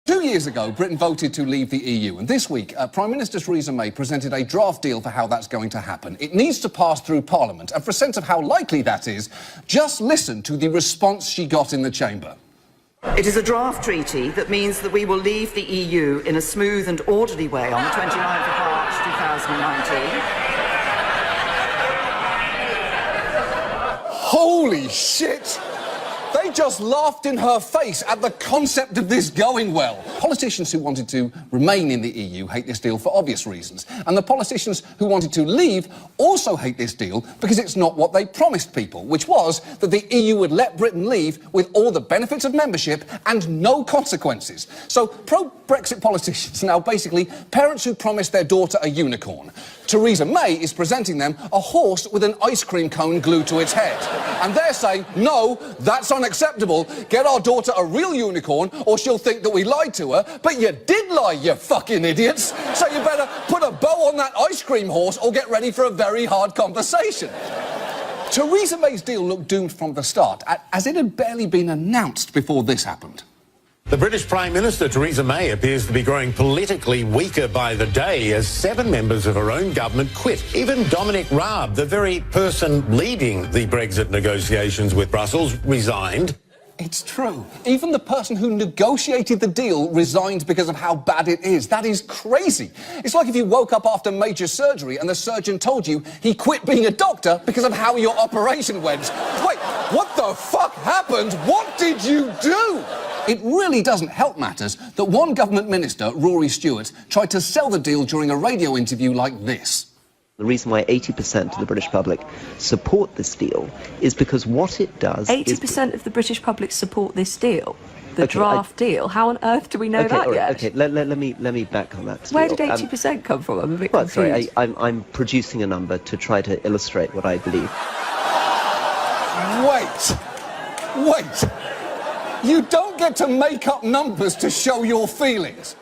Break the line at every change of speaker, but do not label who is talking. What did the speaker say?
2 years ago, Britain voted to leave the EU, and this week, Prime Minister Theresa May presented a draft deal for how that's going to happen. It needs to pass through Parliament, and for a sense of how likely that is, just listen to the response she got in the chamber.
It is a draft treaty that means that we will leave the EU in a smooth and orderly way on the 29th of March 2019.
Holy shit! They just laughed in her face at the concept of this going well. Politicians who wanted to remain in the EU hate this deal for obvious reasons. And the politicians who wanted to leave also hate this deal because it's not what they promised people, which was that the EU would let Britain leave with all the benefits of membership and no consequences. So pro-Brexit politicians are now basically parents who promised their daughter a unicorn. Theresa May is presenting them a horse with an ice cream cone glued to its head. And they're saying, no, that's unacceptable. Get our daughter a real unicorn or she'll think that we lied to her. But you did lie, you fucking idiots. So you better put a bow on that ice cream horse or get ready for a very hard conversation. Theresa May's deal looked doomed from the start, as it had barely been announced before this happened.
The British Prime Minister, Theresa May, appears to be growing politically weaker by the day as 7 members of her own government quit. Even Dominic Raab, the very person leading the Brexit negotiations with Brussels, resigned.
It's true. Even the person who negotiated the deal resigned because of how bad it is. That is crazy. It's like if you woke up after major surgery and the surgeon told you he quit being a doctor because of how your operation went. Wait, what the fuck happened? What did you do? It really doesn't help matters that one government minister, Rory Stewart, tried to sell the deal during a radio interview like this.
The reason why 80% of the British public support this deal is because what it does
80% of the British public support this deal? The draft deal? How on earth do we know that yet?
Okay, let me back on that.
Where did 80% come from? I'm a bit confused.
Sorry, I'm producing a number to try to illustrate what I believe.
Wait. You don't get to make up numbers to show your feelings.